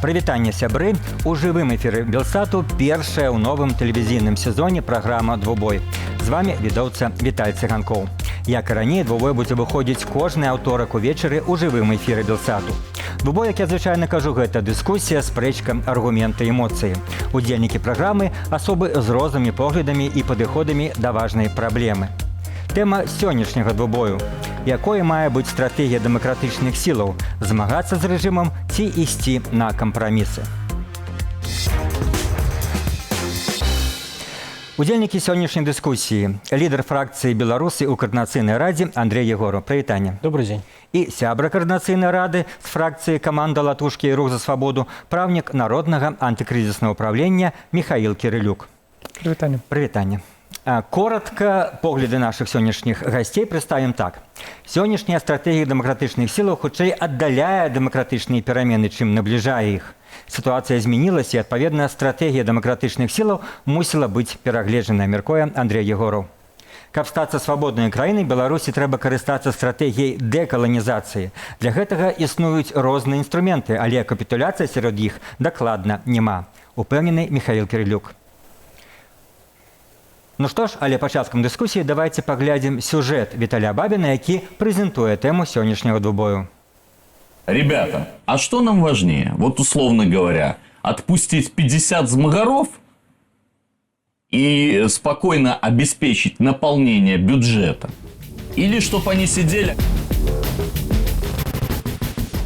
Прывітанне, сябры! У жывым эфіры Белсату першая ў новым тэлевізійным сезоне праграма «Двубой». З вами ведоўца Віталь Цыганкоў. Як і раней, «Двубой» будзе выходзіць кожны аўторак увечары ў жывым эфіры Белсату. «Двубой», як я звычайна кажу, гэта дыскусія, спрэчка, аргументы, эмоцыі. Удзельнікі праграмы – асобы з рознымі поглядамі і падыходамі да важнай праблемы. Тэма сённяшняга «Двубою». Якой мае быць стратэгія дэмакратычных сілаў – змагацца з рэжымам ці ісці на кампрамісы. Удзельнікі сённяшняй дыскусіі. Лідар фракцыі «Беларусы» ў Каардынацыйнай радзе Андрэй Ягораў. Прывітанне. Добрый дзень. І сябра Каардынацыйнай рады з фракцыі «Каманда Латушкі» і «Рух за свабоду» правнік Народнага антыкрызіснага ўправлення Міхаіл Кірылюк. Прывітанне. Прывітанне. Коротко погляды наших сённяшніх гасцей представим так. Сённяшняя стратегія дэмакратычных сілаў хутчэй аддаляе дэмакратычныя перамены, чым набліжае іх. Сітуацыя змянілася, і, адпаведна, стратэгія дэмакратычных сілаў мусіла быць перагледжана, мяркуе Андрэй Ягораў. Каб стацца свабоднай краінай, Беларусі трэба карыстацца стратэгіяй дэкаланізацыі. Для гэтага існуюць розныя інструменты, але капітуляцыя сярод іх дакладна няма. Упэўнены Міхаіл Кірылюк. Ну што ж, але пачаткам дыскусіі давайте паглядзім сюжэт Віталя Бабіна, які прэзентуе тэму сённяшняга двубою. Ребята, а что нам важнее? Вот условно говоря, отпустить 50 змагаров и спокойно обеспечить наполнение бюджета? Или чтобы они сидели...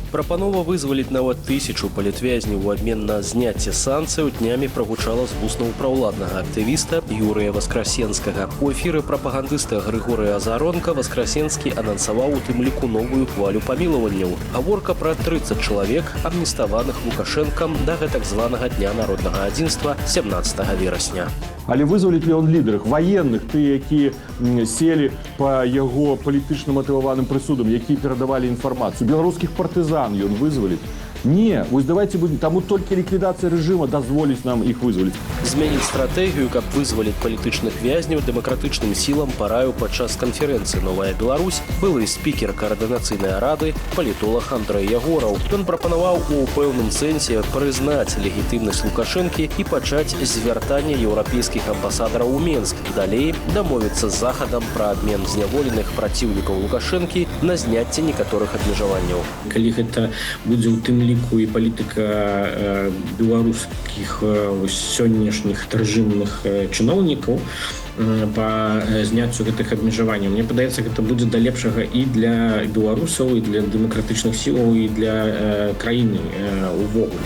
Прапанова вызваліць нават 1000 палітвязняў у абмен на зняцце санкцыяў днямі прагучала з вуснаў праўладнага актывіста Юрыя Васкрасенскага. У эфіры прапагандыста Грыгорыя Азаронка Васкрасенскі анансаваў у тым ліку новую хвалю памілаванняў. Гаворка пра 30 чалавек, амніставаных Лукашэнкам да гэтак званага Дня народнага адзінства 17 верасня. Але вызваліць ли он лідарах военных, тыя, якія селі па яго палітычна матываваным прысудам, якія перадавалі інфармацыю, беларускіх партызан ён вызваліць? Не, вось давайте будем, таму толькі ліквідацыя рэжыма дазволіць нам іх вызваліць. Змяніць стратэгію, каб вызваліць палітычных вязняў дэмакратычным сілам параю падчас канферэнцыі «Новая Беларусь» былы спікер Каардынацыйнай рады, палітолог Андрэй Ягораў. Ён прапанаваў у пэўным сэнсе прызнаць легітымнасць Лукашэнкі і пачаць звяртанне еўрапейскіх амбасадараў у Менск. Далей дамовіцца з Захадам пра абмен зняволеных праціўнікаў Лукашэнкі на зняцце некаторых абмежаванняў. Калі гэта будзе ў тым ліку і палітыка беларускіх сённяшніх рэжымных чыноўнікаў па зняццю гэтых абмежаванняў. Мне падаецца, гэта будзе да лепшага і для беларусаў, і для дэмакратычных сілаў, і для краіны увогуле.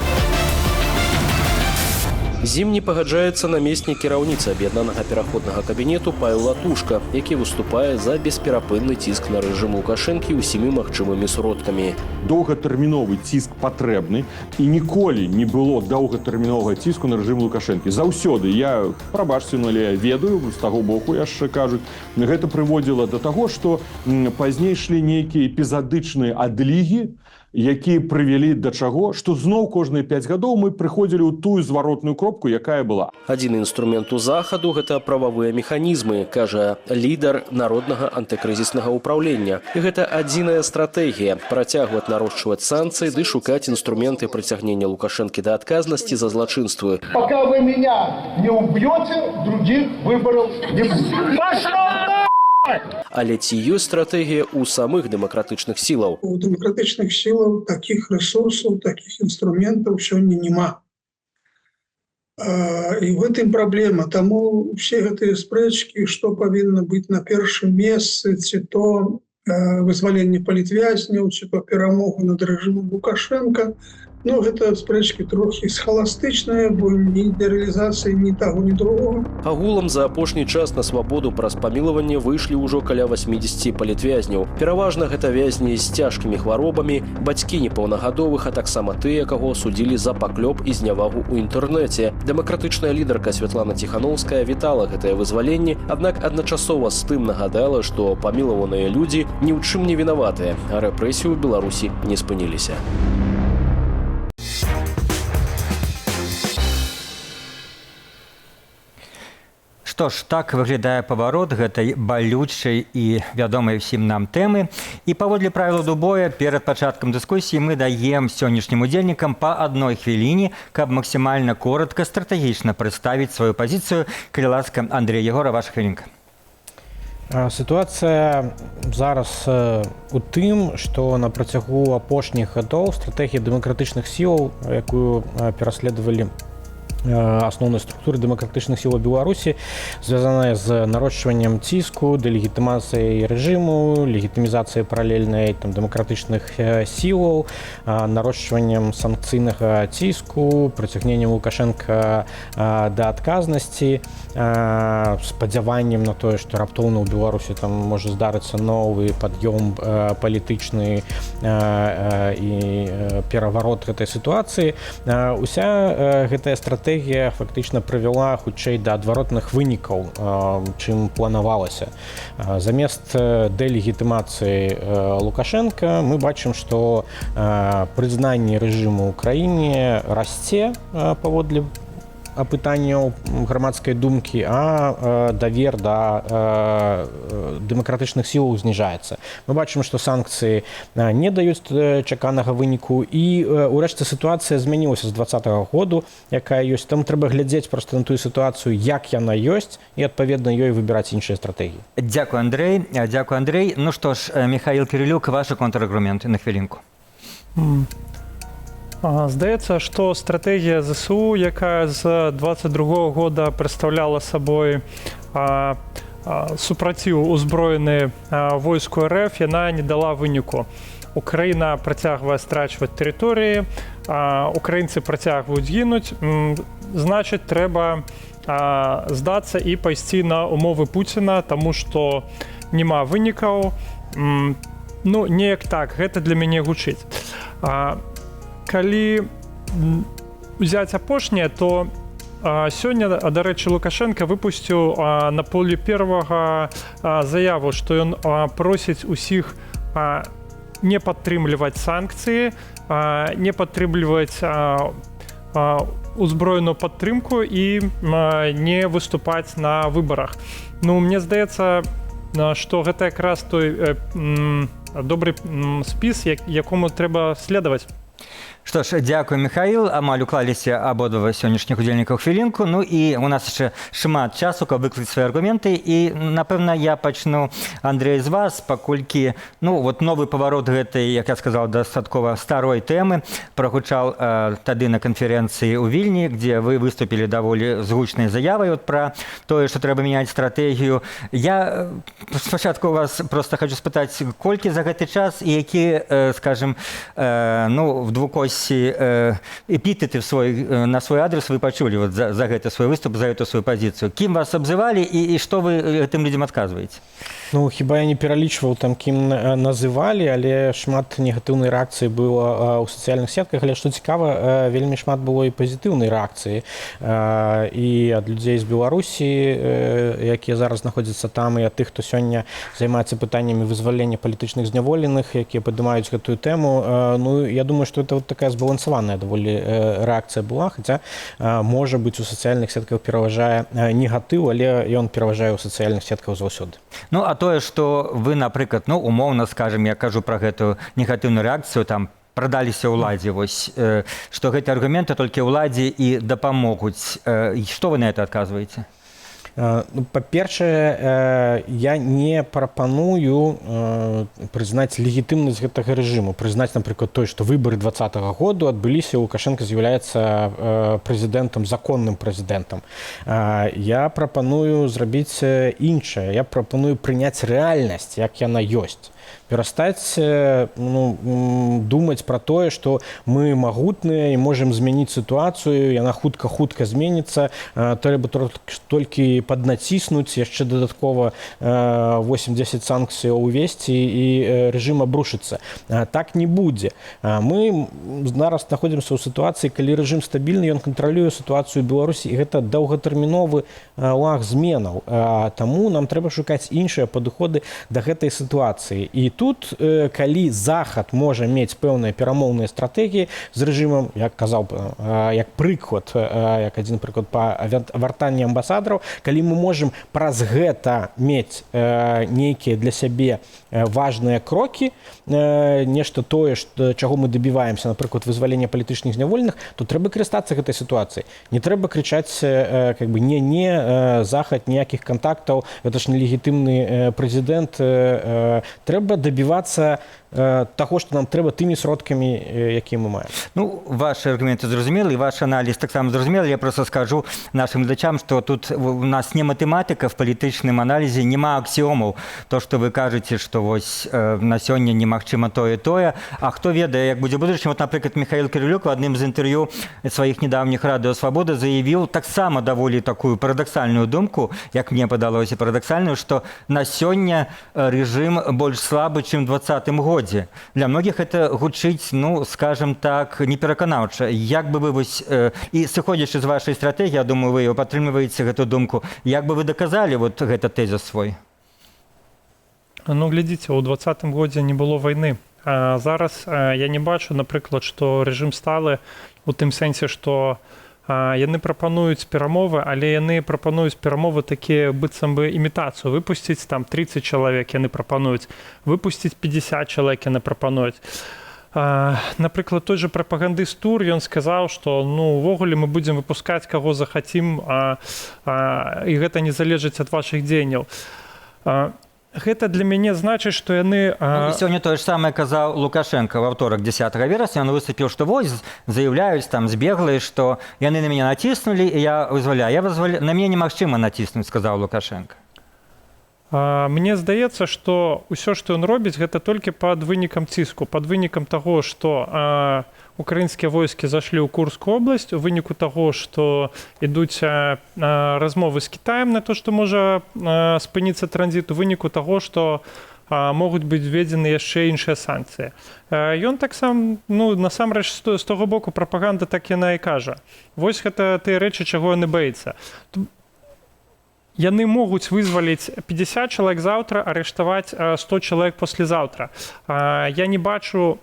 З ім не пагаджаецца намеснік кіраўніцы аб'яднанага пераходнага кабінету Павел Латушка, які выступае за бесперапынны ціск на рэжым Лукашэнкі ўсімі магчымымі сродкамі. Доўгатэрміновы ціск патрэбны, і ніколі не было доўгатэрміновага ціску на рэжым Лукашэнкі. Заўсёды, я, прабачце, але ведаю, з таго боку яшчэ кажуць, гэта прыводзіла да таго, што пазней ішлі нейкія эпізадычныя адлігі, якія прывялі да чаго, што зноў кожныя 5 гадоў мы прыходзілі ў тую зваротную кропку, якая была. Адзін інструмент у захаду – гэта прававыя механізмы, кажа лідар Народнага антыкрызіснага ўпраўлення. І гэта адзіная стратэгія – працягваць нарошчваць санкцыі ды шукаць інструменты прыцягнення Лукашэнкі да адказнасці за злачынствы. Пока вы меня не убьете, других выборов не будет. Але ці ёсць стратэгія ў самых дэмакратычных сілаў? У дэмакратычных сілаў такіх рэсурсаў, такіх інструментаў сёння няма. І в гэтым праблема. Таму ўсе гэтыя спрэчкі, што павінна быць на першым месцы, ці то вызваленне палітвязняў, ці то перамогу над рэжымам Лукашэнка, ну, гэта спрэчкі трохі схаластычныя, бо ні для рэалізацыі ні таго, ні другога. Агулам за апошні час на свабоду праз памілаванне выйшлі ўжо каля 80 палітвязняў. Пераважна гэта вязні з цяжкімі хваробамі, бацькі непаўнагадовых, а таксама тыя, каго судзілі за паклёп і знявагу ў інтэрнэце. Дэмакратычная лідарка Святлана Ціханаўская вітала гэтае вызваленне, аднак адначасова з тым нагадала, што памілаваныя людзі ні ў чым не вінаватыя, а рэпрэсіі ў Беларусі не спыніліся. што ж, так выглядае паварот гэтай балючай і вядомай усім нам тэмы. І паводле правілаў дубоя, перад пачаткам дыскусіі мы даем сённяшнім удзельнікам па адной хвіліне, каб максімальна коротка, стратэгічна прадставіць сваю пазіцыю. Калі ласка, Андрей Ягора, ваша хвілінка. Сітуацыя зараз у тым, што на працягу апошніх гадоў стратэгія дэмакратычных сілаў, якую пераследавалі асноўнай структуры дэмакратычных сілаў Беларусі, звязаная з нарошчваннем ціску, дэлегітымацыяй рэжыму, легітымізацыяй паралельнай дэмакратычных сілаў, нарошчваннем санкцыйнага ціску, прыцягненнем Лукашенка да адказнасці, спадзяваннем на тое, што раптоўна ў Беларусі там можа здарыцца новы пад'ём палітычны і пераварот гэтай сітуацыі. Уся гэтая стратэгія фактычна прывяла хутчэй да адваротных вынікаў, чым планавалася. Замест дэлегітымацыі Лукашенка мы бачым, што прызнанне рэжыму ў краіне расце паводле апытанняў грамадскай думкі, а давер да дэмакратычных сілаў зніжаецца. Мы бачым, што санкцыі не даюць чаканага выніку, і ўрэшце сітуацыя змянілася з 2020 году, якая ёсць. Там трэба глядзець проста на тую сітуацыю, як яна ёсць, і адпаведна ёй выбіраць іншыя стратэгіі. Дзякуй, Андрей. Дзякуй, Андрей. Ну што ж, Михаил Кирилюк, ваши контраргументы на хвілінку. Здаецца, што стратэгія ЗСУ, якая з 22 года прадстаўляла сабой супраціў узброены войску РФ, яна не дала выніку. Украіна працягвае страчваць тэрыторыі, украінцы працягваюць гінуць, значыць, трэба здацца і пайсці на умовы Пуціна, таму што няма вынікаў. Ну, неяк так, гэта для мяне гучыць. Калі взяць апошняе, то сёння, дарэчы, Лукашенко выпусціў на поле первага заяву, што ён просіць усіх не падтрымліваць санкцыі, не падтрымліваць узброеную падтрымку і не выступаць на выбарах. Ну, мне здаецца, што гэта якраз той добры спіс, якому трэба следаваць. Што ж, дзякуй, Михаил. Амаль уклаліся абодва сённяшніх удзельнікаў хвілінку. Ну і у нас яшчэ шмат часу, каб выклаць свае аргументы. І, напэўна, я пачну, Андрей, з вас, паколькі новы паварот гэтай, як я сказал, дастаткова старой тэмы прагучаў тады на канферэнцыі ў Вільні, дзе вы выступілі даволі з гучнай заявай пра тое, што трэба мяняць стратэгію. Я спачатку вас проста хочу спытаць, колькі за гэты час і які, скажем, в двукосці эпітэты на свой адрес вы пачулі за гэты свой выступ, за эту сваю пазіцыю. Кім вас абзывалі і што вы гэтым людзям адказваеце? Ну, хіба я не пералічваў там, кім называлі, але шмат негатыўнай рэакцыі было ў сацыяльных сетках, але што цікава, вельмі шмат было і пазітыўнай рэакцыі і ад людзей з Беларусі, якія зараз знаходзяцца там, і ад тых, хто сёння займаецца пытаннямі вызвалення палітычных зняволеных, якія падымаюць гэтую тэму. Ну, я думаю, што это такая збалансаваная даволі рэакцыя была, хаця, можа быць, у сацыяльных сетках пераважае негатыў, але ён пераважае ў сацыяльных сетках заўсёды. Ну, а тое, што вы, напрыклад, умоўна, скажем, я кажу пра гэтую негатыўную рэакцыю, там, прадаліся ўладзе, вось, што гэтыя аргументы толькі ўладзе і дапамогуць. Што вы на это адказваеце? Па-першае, я не прапаную прызнаць легітымнасць гэтага рэжыму, прызнаць, напрыклад, той, што выбары 2020 году адбыліся, Лукашенко з'яўляецца прэзідэнтам, законным прэзідэнтам. Я прапаную зрабіць іншае, я прапаную прыняць рэальнасць, як яна ёсць. Перастаць думаць пра тое, што мы магутныя і можам змяніць сітуацыю, яна хутка зменіцца, трэба толькі паднаціснуць, яшчэ дадаткова 8-10 санкцыяў увесці і рэжым абрушыцца. Так не будзе. Мы зараз знаходзімся ў сітуацыі, калі рэжым стабільны, ён кантралюе сітуацыю Беларусі, і гэта доўгатэрміновы лаг зменаў. Таму нам трэба шукаць іншыя падыходы да гэтай сітуацыі. І тут, калі Захад можа мець пэўныя перамоўныя стратэгіі з рэжымам, як казаў, як прыклад, як адзін прыклад па вяртанні амбасадараў, калі мы можам праз гэта мець нейкія для сябе важныя крокі, нешта тое, чаго мы дабіваемся, напрыклад, вызвалення палітычных зняволеных, то трэба карыстацца гэтай сітуацыяй. Не трэба крычаць не Захад, ніякіх кантактаў, гэта ж нелегітымны прэзідэнт. Трэба дабівацца таго, што нам трэба тымі сродкамі, якія мы маем. Ну, ваши аргументы зразумелы, і ваш аналіз таксама зразумелы. Я просто скажу нашим глядачам, што тут у нас не матэматыка в палітычным аналізе, няма аксіомаў. То, што вы кажаце, што вось на сёння немагчыма тое, а хто ведае, як будзе будучыня. Вот, напрыклад, Михаил Кирилюк в адным з інтэрв'ю сваіх недавніх радыё «Свабода» заявіў таксама даволі такую парадаксальную думку, як мне падалося парадаксальную, што на сёння рэжым больш слабы, чым у 2020 годзе. Для многіх это гучыць, ну, скажем так, непераканаўча. Як бы вы вось, і сыходзячы з вашай стратэгіі, я думаю, вы падтрымліваеце гэту думку, як бы вы даказалі вот гэта тэзіс свой? Ну, глядзіце, у 2020 годзе не было вайны. А зараз я не бачу, напрыклад, што рэжым сталы у тым сэнсе, што яны прапануюць перамовы, але яны прапануюць перамовы такія быццам бы імітацыю. Выпусціць там 30 чалавек яны прапануюць, выпусціць 50 чалавек яны прапануюць. Напрыклад, той же прапагандыст Тур, ён сказаў, што ну, увогуле мы будзем выпускаць каго захацім, і гэта не залежыць ад вашых дзеянняў. Гэта для мяне значыць, што яны... Ну, сёння тое ж самае казаў Лукашенко во ўторак 10 верасня. Ён выступіў, што вось заяўляюць там збеглыя, што яны на мяне націснулі, і я вызваляю. На мяне немагчыма націснуць, сказаў Лукашенко. Мне здаецца, што ўсё, што ён робіць, гэта толькі пад вынікам ціску, пад вынікам таго, што украінскія войскі зашлі ў Курскую область, у выніку таго, што ідуць размовы з Кітаем на то, што можа спыніцца транзіт, у выніку таго, што могуць быць введзены яшчэ іншыя санкцыі. Ён таксама, ну, насамрэч, з таго боку прапаганда так яна і кажа. Вось гэта тыя рэчы, чаго яны баіцца. Яны могуць вызваліць 50 чалавек заўтра, арыштаваць 100 чалавек паслязаўтра. Я не бачу...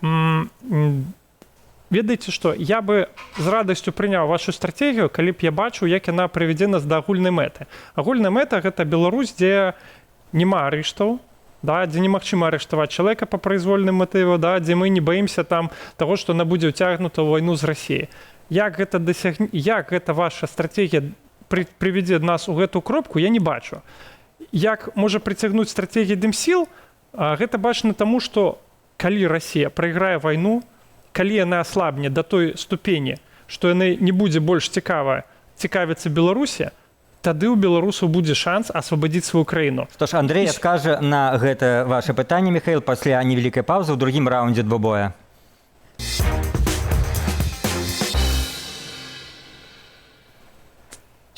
Ведаеце што, я бы з радасцю прыняў вашу стратэгію, калі б я бачыў, як яна прывядзе нас да агульнай мэты. Агульная мэта – гэта Беларусь, дзе няма арыштаў, да, дзе немагчыма арыштаваць чалавека па прайзвольным матыву, да, дзе мы не баімся там таго, што яна будзе ўцягнута ў вайну з Расіяй. Як гэта ваша стратэгія прывядзе нас у гэту кропку, я не бачу. Як можа прыцягнуць стратэгію дымсіл, гэта бачна таму, што калі Расія прайграе вайну, калі яна аслабне да той ступені, што яны не будзе больш цікавіцца Беларусі, тады ў беларусаў будзе шанс асвабадзіць сваю краіну. Што ж, Андрэй скажа на гэта ваше пытанне, Михаил, пасля невялікай паўзы ў другім раўндзе двубоя.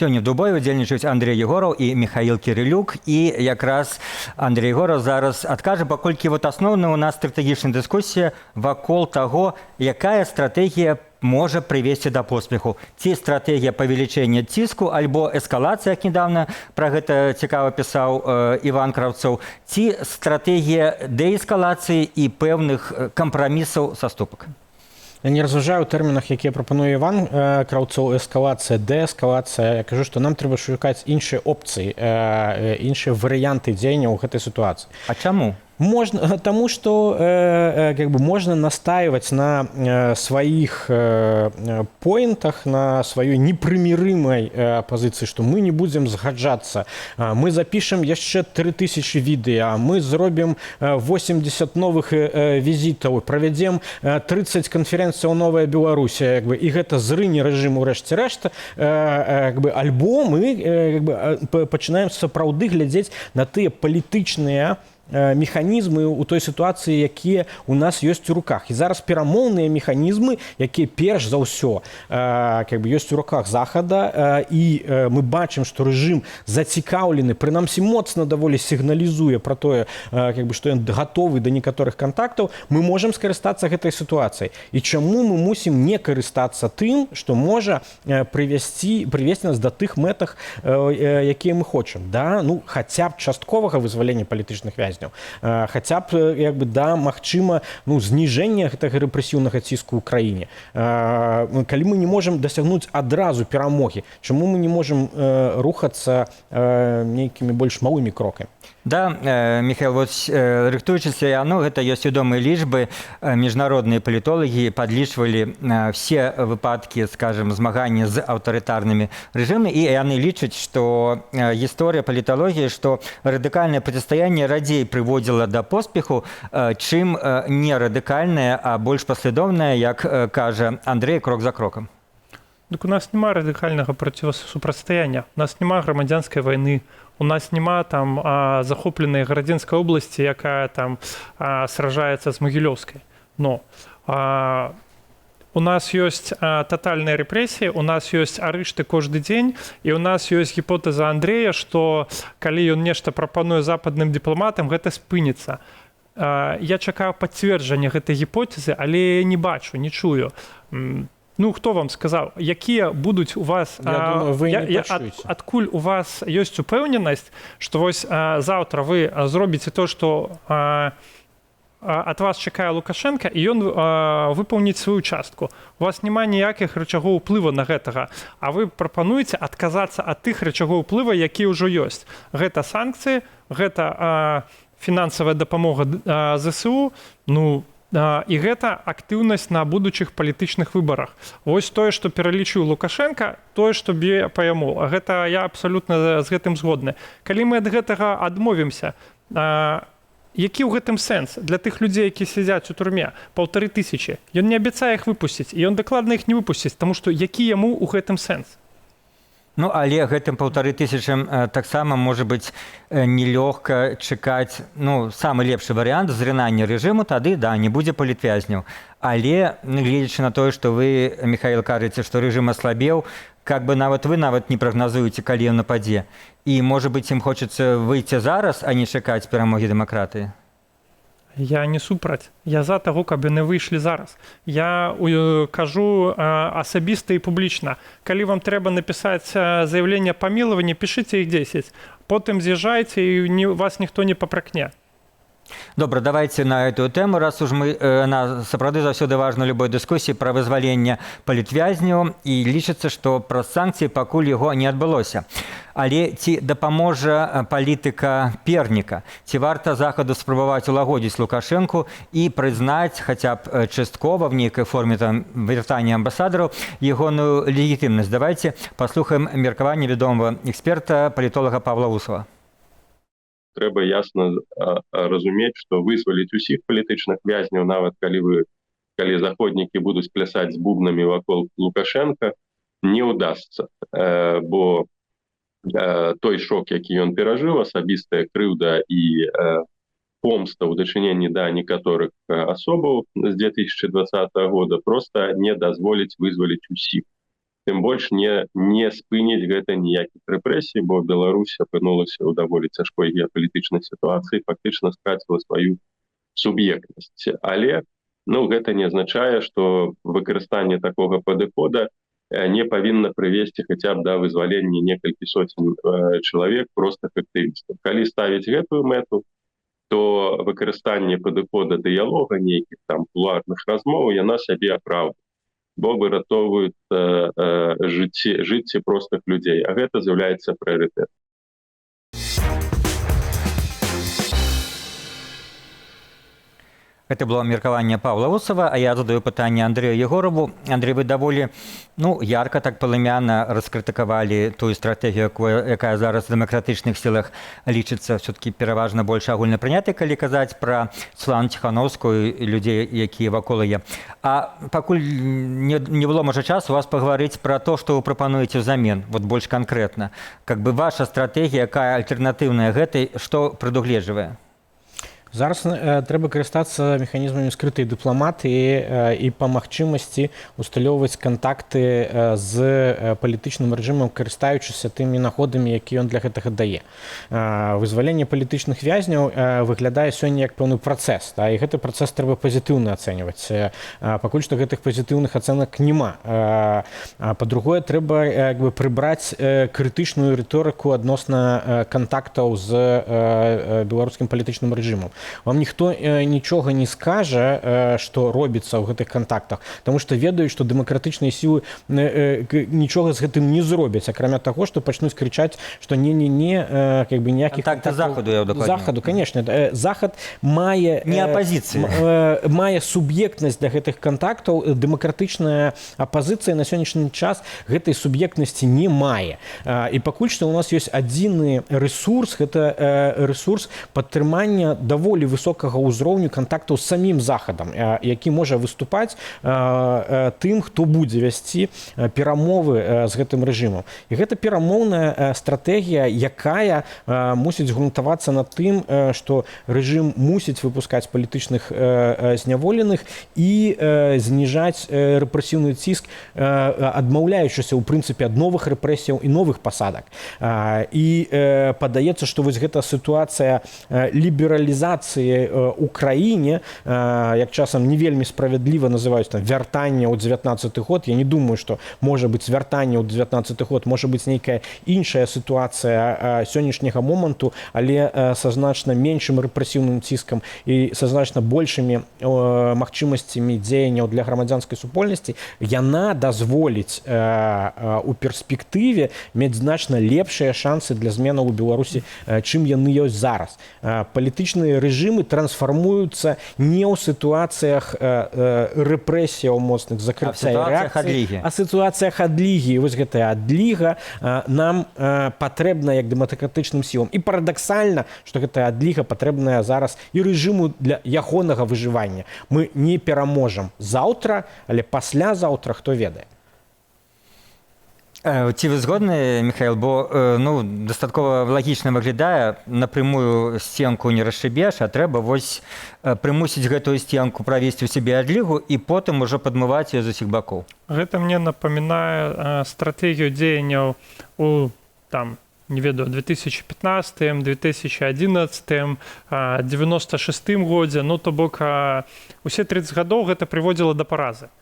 Сёння в двубоі удзельнічаюць Андрэй Егораў і Михаил Кирилюк. І якраз Андрэй Егораў зараз адкажа, паколькі вот асноўная у нас стратэгічная дыскусія вакол таго, якая стратэгія можа прывесці да поспеху. Ці стратэгія павелічэння ціску, альбо эскалацыя, як недавно пра гэта цікава пісаў Іван Кравцоў, ці стратэгія дээскалацыі і пэўных кампрамісаў саступак. Я не разважаю ў тэрмінах, якія прапануе Іван Краўцоў, эскалацыя, дээскалацыя. Я кажу, што нам трэба шукаць іншыя опцыі, іншыя варыянты дзеяння ў гэтай сітуацыі. А чаму? Можно, тому что можно настаивать на своих поинтах, на своей непримиримой позиции, что мы не будем сгаджаться. Мы запишем еще 3000 видео, мы зробим 80 новых визитов, проведем 30 конференций о Новой Беларуси, и это зрыне режиму решта, альбо мы починаем сапраўды глядзець на тыя палітычныя механізмы ў той сітуацыі, якія у нас ёсць у руках. І зараз перамоўныя механізмы, якія перш за ўсё ёсць у руках Захада, і мы бачым, што рэжым зацікаўлены, прынамсі моцна даволі сігналізуе пра тое, што ён гатовы да некаторых кантактаў, мы можам скарыстацца гэтай сітуацыяй. І чаму мы мусім не карыстацца тым, што можа прывесці нас да тых мэтах, якія мы хочам, да? Ну, хаця б частковага вызвалення палітычных вязняў. палітвязняў. Хаця б як бы да магчыма зніжэння гэтага рэпрэсіўнага ціску ў краіне. Калі мы не можам дасягнуць адразу перамогі, чаму мы не можам рухацца нейкімі больш малымі крокамі? Да, Михаил, вот рыхтуючыся, гэта ёсць вядомыя лічбы. Міжнародныя палітолагі падлічвалі все выпадкі, скажем, змагання з аўтарытарнымі рэжымамі, і яны лічаць, што гісторыя паліталогіі, што радыкальнае процістаянне радзей прыводзіла да поспеху, чым не радыкальнае, а больш паслядоўнае, як кажа Андрэй, крок за крокам. Так у нас няма радыкальнага супрацьстаяння, у нас няма грамадзянскай вайны, у нас няма там захопленай Гарадзенскай обласці, якая там сражаецца з Магілёўскай. Но у нас ёсць татальныя рэпрэсіі, у нас ёсць арышты кожны дзень, і у нас ёсць гіпотэза Андрэя, што калі ён нешта прапануе западным дыпламатам, гэта спыніцца. Я чакаю пацверджання гэтай гіпотэзы, але не бачу, не чую. Хто вам сказаў, якія будуць у вас... Я думаю, вы не пачуеце. Адкуль у вас ёсць упэўненасць, што вось заўтра вы зробіце то, што ад вас чакае Лукашенка, і ён выпаўніць сваю частку. У вас няма ніякіх рычагоў уплыва на гэтага, а вы прапануеце адказацца ад тых рычагоў уплыва, якія ўжо ёсць. Гэта санкцыі, гэта фінансавая дапамога ЗСУ, і гэта актыўнасць на будучых палітычных выбарах. Вось тое, што пералічыў Лукашенка, тое, што б'е па яму. Гэта я абсалютна з гэтым згодны. Калі мы ад гэтага адмовімся, які ў гэтым сэнс для тых людзей, які сядзяць у турме? 1500. Ён не абяцае іх выпусціць, і ён дакладна іх не выпусціць, таму што які яму ў гэтым сэнс? Але гэтым 1500 таксама можа быць нелёгка чакаць самы лепшы варыянт зрынання рэжыму, тады не будзе палітвязняў. Але гледзячы на тое, што вы, Михаил, кажаце, што рэжым аслабеў, вы нават не прагназуеце, калі ён нападзе. І можа быць, ім хочацца выйти зараз, а не чакаць перамогі дэмакратыі. Я не супраць. Я за таго, каб яны выйшлі зараз. Я кажу асабіста і публічна. Калі вам трэба напісаць заяўленне памілавання, пішыце іх 10. Потым з'язджайце, і вас ніхто не папракне. Добра, давайте на эту тему, раз уж мы сапраўды заўсёды важна любой дыскусіі пра вызваленне палітвязняў, і лічыцца, што праз санкцыі пакуль яго не адбылося. Але ці дапаможа палітыка перніка? Ці варта захаду спрабаваць улагодзіць Лукашэнку і прызнаць хаця б часткова в нейкай форме вяртання амбасадараў ягоную легітымнасць? Давайте паслухаем меркаванне вядомага эксперта, палітолага Павла Усова. Трэба ясна разумець, што вызваліць усіх палітычных вязняў, нават калі заходнікі будуць плясаць з бубнамі вакол Лукашенка, не ўдасца. Бо той шок, які ён перажыў, асабістая крыўда і помста ў дачыненні да некаторых асобаў з 2020 года проста не дазволіць вызваліць усіх. Тым больш не спыніць гэта ніякіх рэпрэсій, бо Беларусь апынулася ў даволі цяжкой геапалітычнай сітуацыі, фактычна страціла сваю суб'ектнасць. Але гэта не азначае, што выкарыстанне такога падыхода не павінна прывесці хаця б да вызвалення некалькі соцень чалавек простых актывістаў. Калі ставіць гэтую мэту, то выкарыстанне падыхода дыялога, нейкіх там кулуарных размоў, яна сябе апраўдвае, бо выратоўваюць жыцці простых людзей, а гэта з'яўляецца прыярытэтам. Это было меркаванне Павла Усова, а я задаю пытанне Андрэю Егорову. Андрей, вы даволі ярка, так палымяна раскрытыкавалі тую стратэгію, якая зараз в дэмакратычных сілах лічыцца все-таки пераважна больш агульнапрынятай, калі казаць пра Светлану Ціхановскую і людзей, якія вакол яе. А пакуль не было, можа, часу вас пагаварыць пра то, што вы прапануеце ўзамен, вот больш канкрэтна. Ваша стратэгія, якая альтэрнатыўная гэтай, што прадугледжвае? Зараз трэба карыстацца механізмамі скрытай дыпламатыі і па магчымасці усталёўваць кантакты з палітычным рэжымам, карыстаючыся тымі нагодамі, якія ён для гэтага дае. Вызваленне палітычных вязняў выглядае сёння як пэўны працэс, і гэты працэс трэба пазітыўна ацэньваць. Пакуль што гэтых пазітыўных ацэнак няма. Па-другое, трэба прыбраць крытычную рыторыку адносна кантактаў з беларускім палітычным рэжымам. Вам ніхто нічога не скажа, што робіцца ў гэтых кантактах, таму што ведаюць, што дэмакратычныя сілы нічога з гэтым не зробяць, акрамя таго, што пачнуць крычаць, што не-не-не, ніякіх контакты Захаду, я дакладней. Захаду, конечно. Захад мае... Не апазіцыя. Мае суб'ектнасць для гэтых кантактаў. Дэмакратычная апазіцыя на сённяшні час гэтай суб'ектнасці не мае. І пакуль што у нас ёсць адзіны рэсурс, гэта рэсурс падтрымання даволі высокага ўзроўню кантактаў з самім Захадам, які можа выступаць тым, хто будзе весці перамовы з гэтым рэжымам. І гэта перамоўная стратэгія, якая мусіць грунтавацца на тым, што рэжым мусіць выпускаць палітычных зняволеных і зніжаць рэпрэсіўны ціск, адмаўляючыся ў прынцыпе ад новых рэпрэсіяў і новых пасадак. І падаецца, што вось гэта сітуацыя лібералізацыі ў краіне, як часам не вельмі справядліва называюць вяртанне ў 19 год. Я не думаю, што можа быць вяртанне ў 19 год, можа быць нейкая іншая сітуацыя сённяшняга моманту, але са значна меншым рэпрэсіўным ціскам і са значна большымі магчымасцямі дзеянняў для грамадзянскай супольнасці, яна дазволіць у перспектыве мець значна лепшыя шансы для зменаў у Беларусі, чым яны ёсць зараз. Палітычныя рэжымы трансфармуюцца не ў сітуацыях рэпрэсіяў моцных, закрыцця і рэакцыі, а сітуацыях адлігі. Вось гэтая адліга нам патрэбна як дэмакратычным сілам. І парадаксальна, што гэтая адліга патрэбная зараз і рэжыму для ягонага выжывання. Мы не пераможам заўтра, але паслязаўтра хто ведае. Ці вы згодны, Михаил, бо дастаткова лагічна выглядае, напрямую сценку не расшыбеш, а трэба вось прымусіць гэтую сценку правесці ў сябе адлігу і потым ужо падмываць яе з усіх бакоў. Гэта мне напамінае стратэгію дзеянняў у 2015, 2011, 96 годзе. То бок усе 30 гадоў гэта прыводзіла да паразы.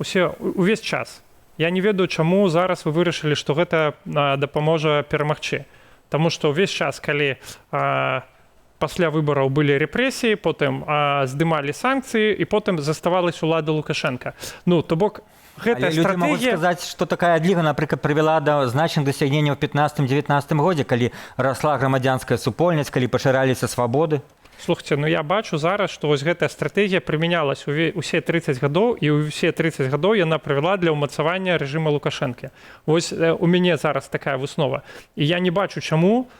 Увесь час. Я не ведаю, чаму зараз вы вырашылі, што гэта дапаможа перамагчы. Таму што ўвесь час, калі пасля выбараў былі рэпрэсіі, потым здымалі санкцыі і потым заставалась улада Лукашенка. То бок гэтая стратэгія... Людзі могуць сказаць, што такая адліга, напрыклад, прывяла да значных дасягненняў у 15-19 годзе, калі расла грамадзянская супольнасць, калі пашыраліся свабоды. Слухайце, я бачу зараз, што вось гэтая стратэгія прымянялась усе 30 гадоў, і ўсе 30 гадоў яна прывяла для ўмацавання рэжыма Лукашэнкі. Вось у мяне зараз такая выснова. І я не бачу, чаму,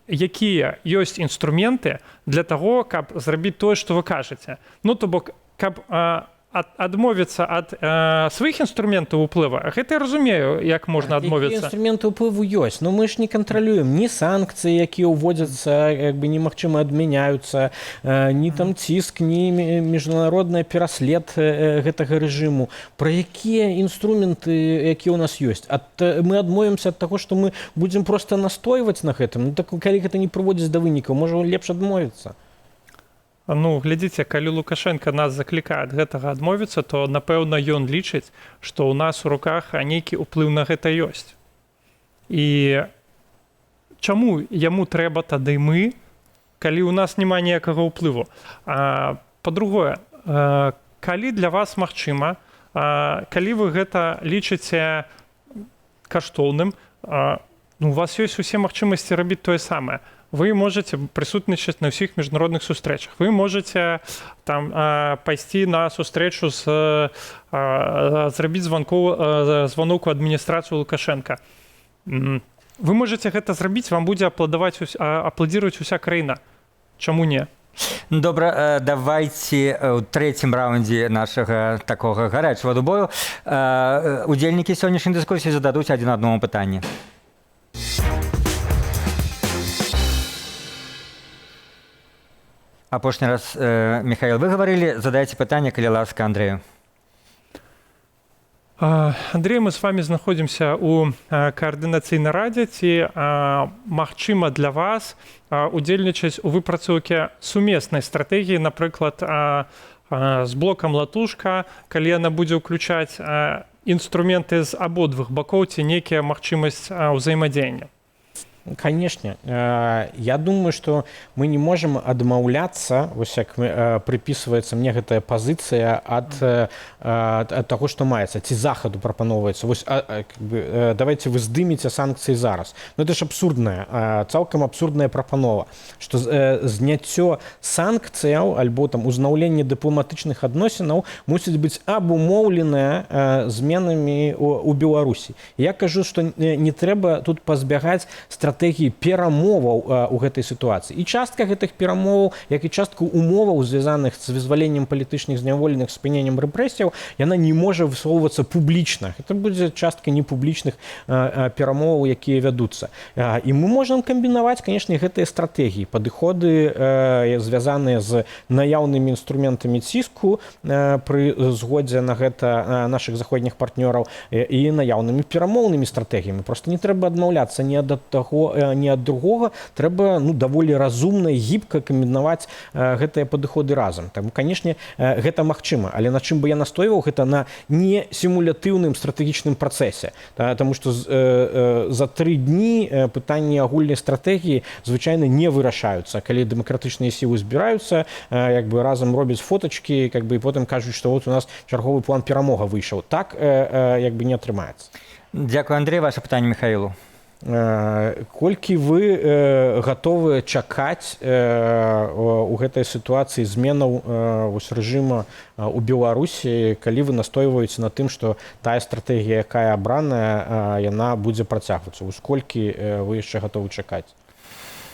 якія ёсць інструменты для таго, каб зрабіць тое, што вы кажаце. То бок, каб адмовіцца ад сваіх інструментаў уплыва. Гэта я разумею, як можна адмовіцца. Якія інструменты ўплыву ёсць? Мы ж не кантралюем ні санкцыі, якія ўводзяцца, немагчыма адмяняюцца, ні там ціск, ні міжнародны пераслед гэтага рэжыму. Пра якія інструменты, якія ў нас ёсць? Мы адмовімся ад таго, што мы будзем проста настойваць на гэтым. Калі гэта не прыводзіць да вынікаў, можа лепш адмовіцца. Глядзіце, калі Лукашенко нас заклікае ад гэтага адмовіцца, то, напэўна, ён лічыць, што ў нас у руках нейкі ўплыў на гэта ёсць. І чаму яму трэба тады мы, калі ў нас няма ніякага ўплыву? Па-другое, калі для вас магчыма, калі вы гэта лічыце каштоўным, у вас ёсць усе магчымасці рабіць тое самае. Вы можете прысутнічаць на ўсіх міжнародных сустрэчах. Вы можете пайсці на сустрэчу зрабіць званок у адміністрацыю Лукашенка. Вы можете гэта зрабіць, вам будзе апладзіраваць уся краіна. Чаму не? Добра, давайце ў трэцім раўндзе нашага такога гарячага бою удзельнікі сённяшняй дыскусіі зададуць адзін аднаму пытанне. Апошні раз, Михаил, вы говорили, задайте пытанне, калі ласка, Андрею. Андрей, мы с вами знаходзімся у каардынацыйнай радзе. Ці магчыма для вас удзельнічаць у выпрацоўкі сумеснай стратэгіі, напрыклад, з блокам «Латушка», калі яна будзе ўключаць інструменты з абодвух бакоў ці некая магчымасць ўзаемадзеяння? Конечно. Я думаю, что мы не можем адмаўляцца, вось як приписывается мне гэтая пазіцыя ад таго, што маецца, ці захаду прапаноўваецца. Вось давайте вы здымеце санкцыі зараз. Ну это ж абсурдная, цалкам абсурдная прапанова, што зняццё санкцыяў альбо там узнаўленне дыпламатычных адносінаў мусіць быць абумоўленае зменамі у Беларусі. Я кажу, што не трэба тут пазбягаць стратэгіі перамоваў у гэтай сітуацыі. І частка гэтых перамоваў, як і частка умоваў, звязаных з вызваленнем палітычных зняволеных, спыненнем рэпрэсіяў, яна не можа высоўвацца публічна. Гэта будзе частка непублічных перамоваў, якія вядуцца. І мы можам камбінаваць, канешне, гэтыя стратэгіі, падыходы, звязаныя з наяўнымі інструментамі ціску пры згодзе на гэта нашых заходніх партнёраў і наяўнымі перамоўнымі стратэгіямі. Проста не трэба адмаўляцца ні ад таго, ні ад другога. Трэба даволі разумна і гібка камбінаваць гэтыя падыходы разам. Таму, канешне, гэта магчыма. Але на чым бы я настойваў, гэта на не сімулятыўным стратэгічным працэсе. Таму што за 3 дні пытанні агульнай стратэгіі звычайна не вырашаюцца. Калі дэмакратычныя сілы збіраюцца, разам робяць фотачкі, і потым кажуць, што вот у нас чарговы план перамога выйшаў. Так не атрымаецца. Дзякую, Андрей. Ваше пытанне Михаилу. Колькі вы гатовы чакаць у гэтай сітуацыі зменаў рэжыма у Беларусі, калі вы настойваеце на тым, што тая стратэгія, якая абраная, яна будзе працягвацца? Колькі вы яшчэ гатовы чакаць?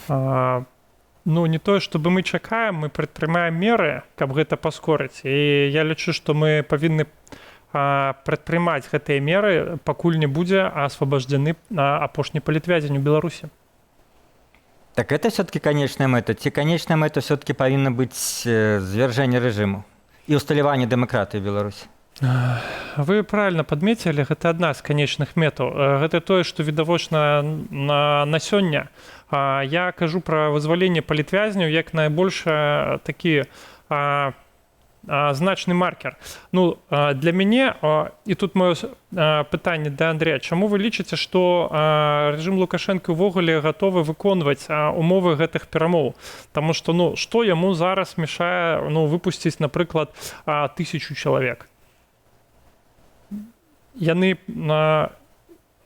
Не тое, чтобы мы чакаем, мы прадпрымаем меры, каб гэта паскорыць. І я лічу, што мы павінны прадпрымаць гэтыя меры, пакуль не будзе асвабаждзены апошні палітвязень у Беларусі. Так это все-таки конечная мэта? Ці конечная мэта все-таки павінна быць звяржэнне рэжыму і усталяванне дэмакратыі ў Беларусі? Вы правильно подметили, гэта адна з канечных мэтаў. Гэта тое, што відавочна на сёння. Я кажу пра вызваленне палітвязняў як найбольш такі значны маркер. Для мяне, і тут маё пытанне да Андрэя, чаму вы лічыце, што рэжым Лукашэнка ўвогуле гатовы выконваць умовы гэтых перамоў? Таму што, што яму зараз мешае выпусціць, напрыклад, 1000 чалавек? Яны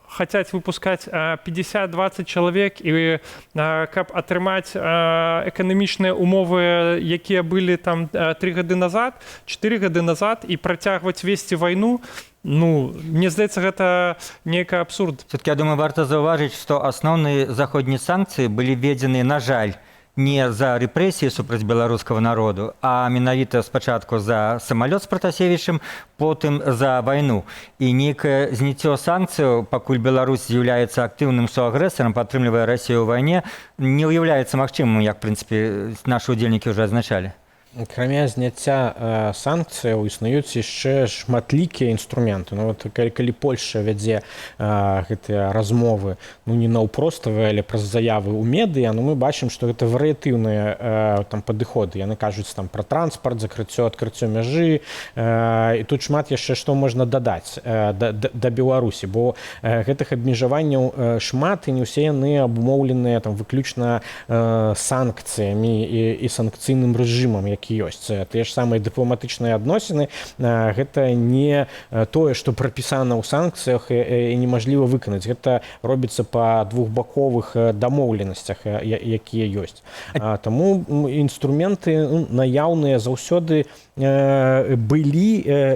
хацяць выпускаць 50-20 чалавек, і каб атрымаць эканамічныя умовы, якія былі там 3 гады назад, 4 гады назад, і працягваць весці вайну, мне здаецца, гэта нейкі абсурд. Все-таки, я думаю, варта заўважыць, што асноўныя заходнія санкцыі былі введзены, на жаль, не за рэпрэсіі супраць беларускага народу, а менавіта спачатку за самалёт з Пратасевічам, потым за вайну. І нейкае зняццё санкцыяў, пакуль Беларусь з'яўляецца актыўным суагрэсарам, падтрымлівае Расію ў вайне, не ўяўляецца магчымым, як, в прынцыпе, нашы ўдзельнікі ўжо адзначалі. Акрамя зняцця санкцыяў існуюць яшчэ шматлікія інструменты. Калі Польшча вядзе гэтыя размовы не наўпроставыя, але праз заявы ў медыа, мы бачым, што гэта варыятыўныя падыходы. Яны кажуць пра транспарт, адкрыццё мяжы, і тут шмат яшчэ што можна дадаць да Беларусі, бо гэтых абмежаванняў шмат, і не ўсе яны абумоўленыя выключна санкцыямі і санкцыйным рэжымам, які ёсць. Тыя ж самыя дыпламатычныя адносіны, гэта не тое, што прапісана ў санкцыях і немажліва выканаць. Гэта робіцца па двухбаковых дамоўленасцях, якія ёсць. Таму інструменты наяўныя заўсёды былі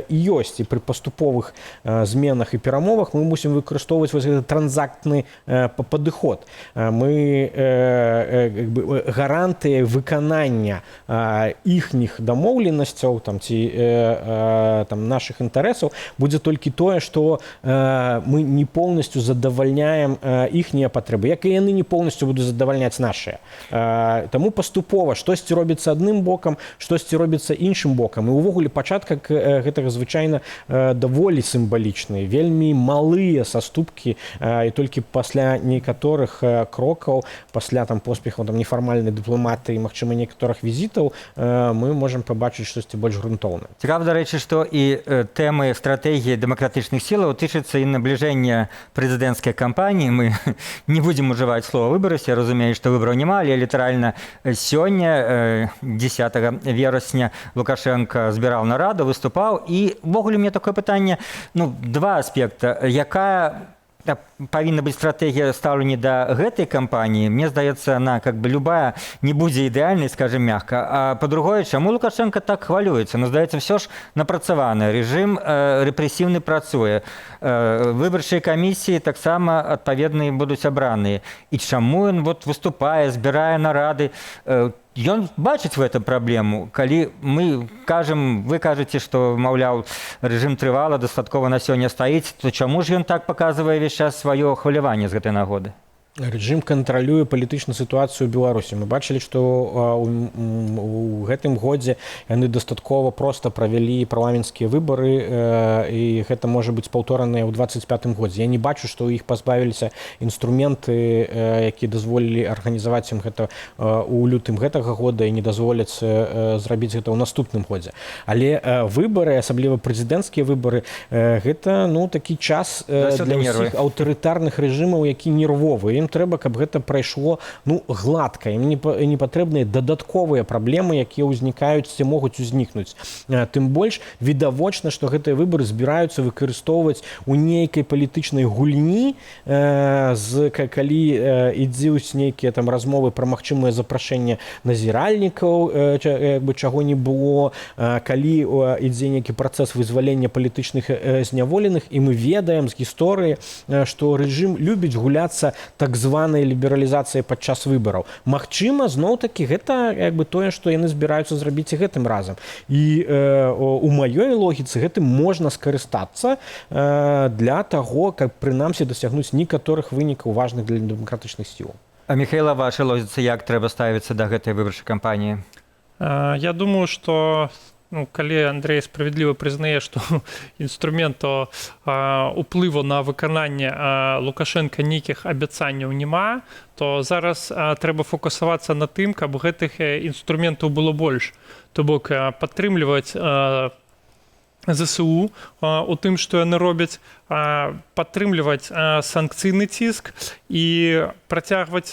і ёсць, і пры паступовых зменах і перамовах мы мусім выкарыстоўваць вось гэты транзактны падыход. Мы гарантыя выканання іхніх дамоўленасцяў ці нашых інтарэсаў будзе толькі тое, што мы не полностью задавальняем іхнія патрэбы, як і яны не полностью будуць задавальняць нашыя. Таму паступова штосьці робіцца адным бокам, штосьці робіцца іншым бокам. І ўвогуле пачатак гэтага звычайна даволі сімвалічны, вельмі малыя саступкі, і толькі пасля некаторых крокаў, пасля поспехаў нефармальнай дыпламатыі, магчыма, некаторых візітаў, мы можам пабачыць штосьці больш грунтоўнае. Цікава, дарэчы, што і тэмы стратэгіі дэмакратычных сілаў тычацца і набліжэння прэзідэнцкай кампаніі. Мы не будзем ужываць слова «выбарыць». Я разумею, што выбараў няма, але літаральна сёння, 10 верасня, Лукашенко збіраў нараду, выступаў. І ўвогуле у мяне такое пытанне, два аспекта. Якая павінна быць стратэгія стаўлення да гэтай кампаніі? Мне здаецца, она любая не будзе ідэальнай, скажем мягка. А па-другое, чаму Лукашенко так хвалюецца? Здаецца, все ж напрацаваны. Рэжым рэпрэсіўны працуе. Выбарчыя камісіі таксама адпаведныя будуць абраныя. І чаму ён выступае, збірае нарады? Ён бачыць в этом праблему, калі мы кажам, вы кажаце, што, маўляў, рэжым трывала, дастаткова на сёння стаіць, то чаму ж ён так паказвае ўвесь час сваё хваляванне з гэтай нагоды? Рэжым кантралюе палітычную сітуацыю ў Беларусі. Мы бачылі, што у гэтым годзе яны дастаткова проста правялі парламенцкія выбары, і гэта можа быць паўторанае ў 25-м годзе. Я не бачу, што ў іх пазбавіліся інструменты, якія дазволілі арганізаваць ім гэта ў лютым гэтага года і не дазволяць зрабіць гэта ў наступным годзе. Але выбары, асабліва прэзідэнцкія выбары, гэта такі час для ўсіх аўтарытарных рэжымаў, які нервовы. Ім трэба, каб гэта прайшло гладка. Ім не патрэбныя дадатковыя праблемы, якія ўзнікаюць ці могуць узнікнуць. Тым больш відавочна, што гэтыя выбары збіраюцца выкарыстоўваць у нейкай палітычнай гульні, калі ідзюць нейкія размовы пра магчымае запрашэнне назіральнікаў, чаго не было, калі ідзе нейкі працэс вызвалення палітычных зняволеных, і мы ведаем з гісторыі, што рэжым любіць гуляцца так званай лібералізацыі падчас выбараў. Магчыма, зноў-такі, гэта тое, што яны збіраюцца зрабіць і гэтым разам. І у маёй логіцы гэтым можна скарыстацца для таго, каб прынамсі дасягнуць некаторых вынікаў важных для дэмакратычных сілаў. А Михайла, ваша логіцы, як трэба ставіцца да гэтай выбарчай кампаніі? Я думаю, што калі Андрей справядліва прызнае, што інструменту уплыву на выкананне Лукашенка нейкіх абяцанняў няма, то зараз трэба фокусавацца на тым, каб гэтых інструментаў было больш. То бок падтрымліваць ЗСУ у тым, што яны робяць, падтрымліваць санкцыйны ціск і працягваць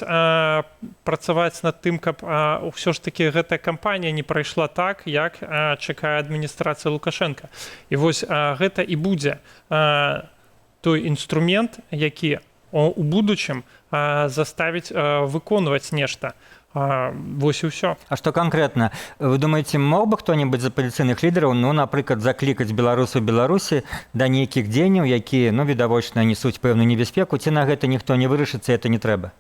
працаваць над тым, каб ўсё ж такі гэтая кампанія не прайшла так, як чакае адміністрацыя Лукашенка. І вось гэта і будзе той інструмент, які у будучым заставіць выконваць нешта. Вось і ўсё. А што канкрэтна? Вы думаеце, мог бы хто-небудзь з апазіцыйных лідараў, напрыклад, заклікаць беларусаў Беларусі да нейкіх дзеянняў, якія, відавочна, несуць пэўную небяспеку, ці на гэта ніхто не вырашыцца, это не трэба?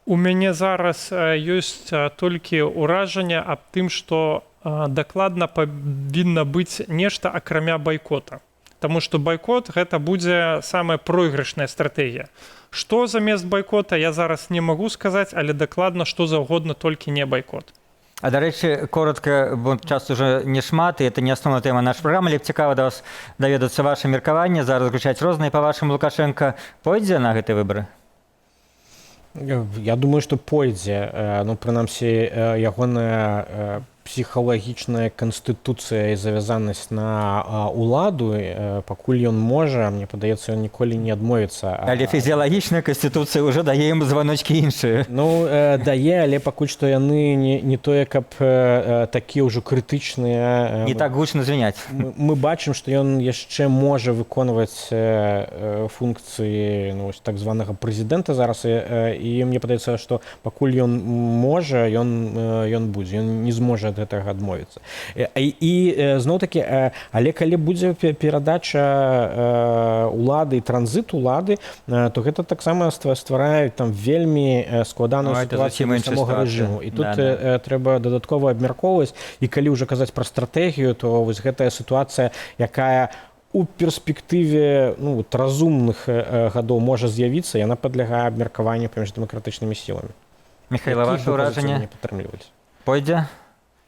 У мяне зараз ёсць толькі ўражанне аб тым, што дакладна павінна быць нешта акрамя байкота. Таму што байкот гэта будзе самая пройгрышная стратэгія. Што замест байкота, я зараз не магу сказаць, але дакладна што заўгодна, толькі не байкот. А, дарэчы, коротка, бо час уже не шмат, і это не асноўная тэма нашай праграмы, але цікава да вас даведацца ваша меркаванне, зараз гучаць розныя, па-вашаму, Лукашенка пойдзе на гэтыя выбары? Я думаю, што пойдзе. Прынамсі, ягоная псіхалагічная канстытуцыя і завязанасць на ўладу, пакуль ён можа, мне падаецца, ён ніколі не адмовіцца. Але фізіялагічная канстытуцыя ўжо дае ім званочкі іншыя. Дае, але пакуль што яны не тое, каб такія ўжо крытычныя. Не так гучна звіняць. Мы бачым, што ён яшчэ можа выконваць функцыі так званага прэзідэнта зараз, і мне падаецца, што пакуль ён можа, ён будзе. Ён не зможа ад гэтага адмовіцца. І зноў-такі, але калі будзе перадача улады і транзит улады, то гэта таксама стварае там вельмі складаную сітуацыю для самога рэжыму. І тут трэба дадаткова абмяркоўваць. І калі ўжо казаць пра стратэгію, то вось гэтая сітуацыя, якая у перспектыве разумных гадоў можа з'явіцца, яна падлягае абмеркаванню паміж дэмакратычнымі сіламі. Михайло, ваше ўражанне пойдзе?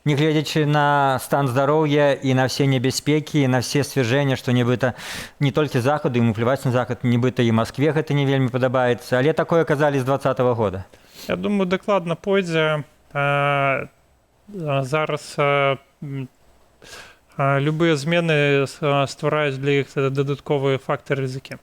Нягледзячы на стан здароўя і на все небяспекі, і на все свяржэння, што нібыта не толькі захаду, ему плеваць на захад, нібыта і Маскве гэта не вельмі падабаецца, але такое казалі з 2020 года. Я думаю, дакладна пойдзе. Зараз любыя змены ствараюць для іх дадатковыя фактары рызыкі.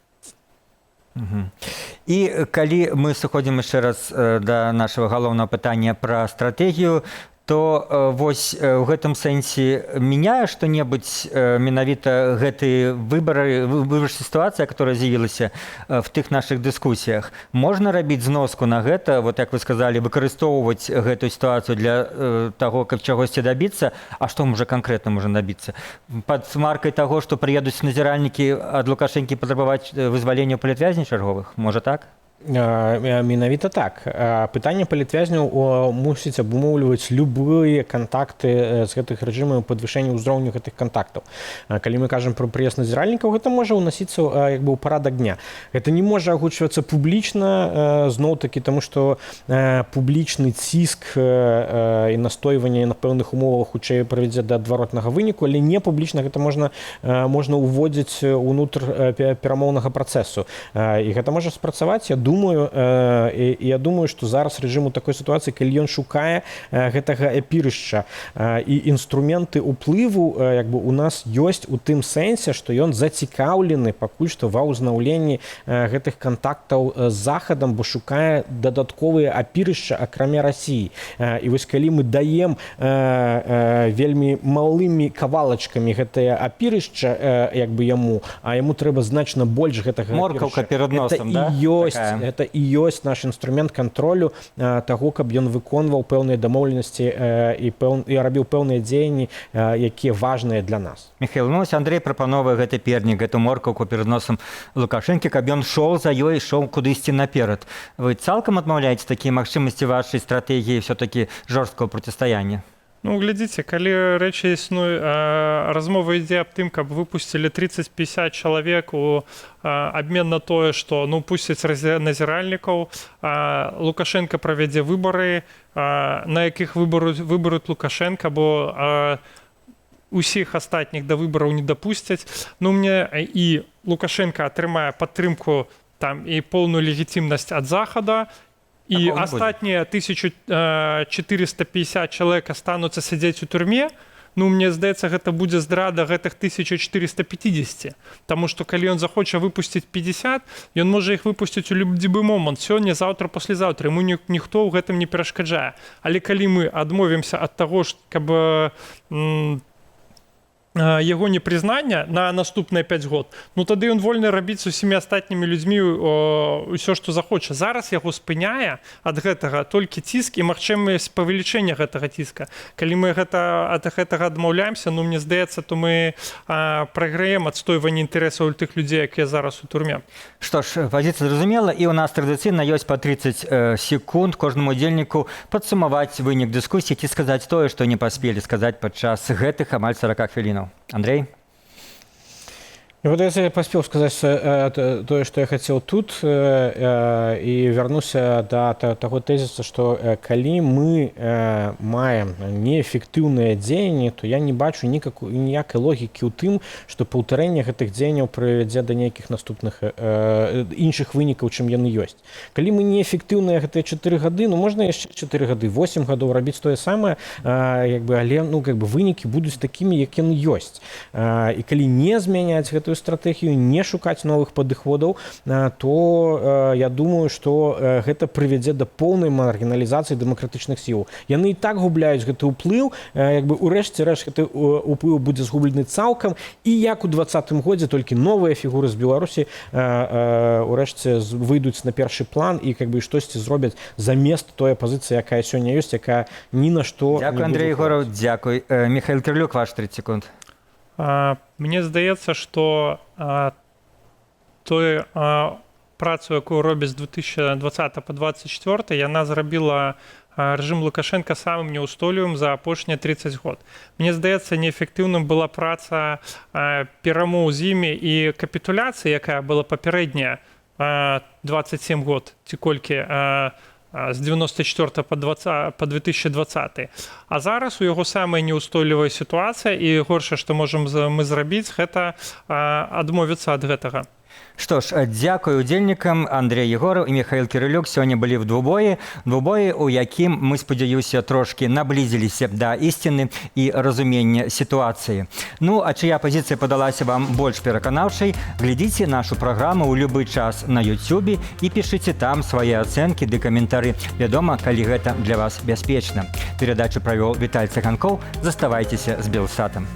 І калі мы сыходзім яшчэ раз да нашага галоўнага пытання пра стратэгію, то вось у гэтым сэнсе мяняе што-небудзь менавіта гэтыя выбары сітуацыя, которая з'явілася в тых нашых дыскусіях. Можна рабіць зноску на гэта, вот як вы сказалі, выкарыстоўваць гэтую сітуацыю для таго, каб чагосьці дабіцца, а што можа канкрэтна можа дабіцца? Пад маркай таго, што прыедуць назіральнікі ад Лукашэнкі патрабаваць вызвалення палітвязней чарговых, можа так? Менавіта так. Пытанне палітвязняў мусіць абумоўліваць любыя кантакты з гэтых рэжымаў, падвышэння ўзроўню гэтых кантактаў. Калі мы кажам пра прыезд назіральнікаў, гэта можа ўносіцца як бы ў парадак дня. Гэта не можа агучвацца публічна, зноў-такі, таму што публічны ціск і настойванне на пэўных умовах хутчэй прывядзе да адваротнага выніку, але не публічна гэта можна ўводзіць унутр перамоўнага працэсу. І гэта можа спрацаваць. Я думаю, што зараз рэжым у такой сітуацыі, калі ён шукае гэтага эпірышча і інструменты ўплыву як бы у нас ёсць у тым сэнсе, што ён зацікаўлены пакуль што ва ўзнаўленні гэтых кантактаў з захадам, бо шукае дадатковыя апірышча акрамя Расіі. І вось калі мы даем вельмі малымі кавалачкамі гэтае апірышча як бы яму, а яму трэба значна больш гэтага моркаўка перад носам, да? Гэта і ёсць наш інструмент кантролю таго, каб ён выконваў пэўныя дамоўленасці і рабіў пэўныя дзеянні, якія важныя для нас. Михаил, Андрей прапановвае гэты пернік, гэту моркаўку перад носам Лукашэнкі, каб ён шоў за ёй, ішоў кудысьці наперад. Вы цалкам адмаўляеце такія магчымасці вашай стратэгіі все-таки жорсткага процістаяння? Глядзіце, калі рэчы існуе, размова ідзе аб тым, каб выпусцілі 30-50 чалавек у абмен на тое, што пусцяць назіральнікаў, Лукашенко правядзе выбары, на якіх выбаруць Лукашенка, бо усіх астатніх да выбараў не дапусцяць. Мне і Лукашенко атрымае падтрымку там і поўную легітимнасць ад захада, і астатнія 1450 чалавек астануцца сядзець у турме. Мне здаецца, гэта будзе здрада гэтых 1450. Таму што калі ён захоча выпусціць 50, ён можа іх выпусціць у любы момант, сёння, заўтра, паслязаўтра. Яму ніхто ў гэтым не перашкаджае. Але калі мы адмовімся ад таго, каб яго непрызнання на наступныя 5 год, тады ён вольны рабіць з усімі астатнімі людзьмі ўсё, што захоча. Зараз яго спыняе ад гэтага толькі ціск і магчымасць павелічэння гэтага ціска. Калі мы ад гэтага адмаўляемся, мне здаецца, то мы прайграем адстойванне інтарэсаў тых людзей, якія зараз у турме. Што ж, пазіцыя зразумела, і ў нас традыцыйна ёсць па 30 секунд кожнаму удзельніку падсумаваць вынік дыскусіі ці сказаць тое, што не паспелі сказаць падчас гэтых амаль 40 хвілінаў. Андрей? Я паспеў сказаць тое, што я хацеў тут, і вярнуся да таго тэзіса, што калі мы маем неэфектыўныя дзеянні, то я не бачу ніякай логікі ў тым, што паўтарэнне гэтых дзеянняў прывядзе да нейкіх наступных іншых вынікаў, чым яны ёсць. Калі мы неэфектыўныя гэтыя 4 гады, можна яшчэ 4 гады, 8 гадоў рабіць тое самае, але вынікі будуць такімі, як яны ёсць. І калі не змяняць гэтую гэтую стратэгію, не шукаць новых падыходаў, то я думаю, што гэта прывядзе да поўнай маргіналізацыі дэмакратычных сіл. Яны і так губляюць гэты ўплыў, як бы у рэшце рэшт гэты ўплыў будзе згублены цалкам, і як у 2020 годзе толькі новыя фігуры з Беларусі урэшце выйдуць на першы план і как бы штосьці зробяць замест той апазіцыі, якая сёння ёсць, якая ні на што. Дякую, Андрей Егоров, дякую. Михаил Кирлюк, ваш 30 секунд. Мне здаецца, што той працу, якую робіць з 2020 по 2024, яна зрабіла рэжым Лукашенка самым неўстойлівым за апошнія 30 год. Мне здаецца, неэфектыўным была праца перамоў з імі і капітуляцыі, якая была папярэдняя 27 год, ці колькі з 94 по 2020. А зараз у яго самая неўстойлівая сітуацыя, і горшае, што можам мы зрабіць, гэта адмовіцца ад гэтага. Што ж, дзякую удзельнікам. Андрей Егоров і Михаил Кирилюк сёння былі ў двубоі, у якім мы, спадзяюся, трошкі наблізіліся да ісціны і разумення сітуацыі. Ну, а чыя пазіцыя падалася вам больш пераканаўчай, глядзіце нашу праграму ў любы час на YouTube і пішыце там свае ацэнкі ды каментары. Вядома, калі гэта для вас бяспечна. Перадачу правёў Віталь Цыганкоў. Заставайцеся з Белсатам.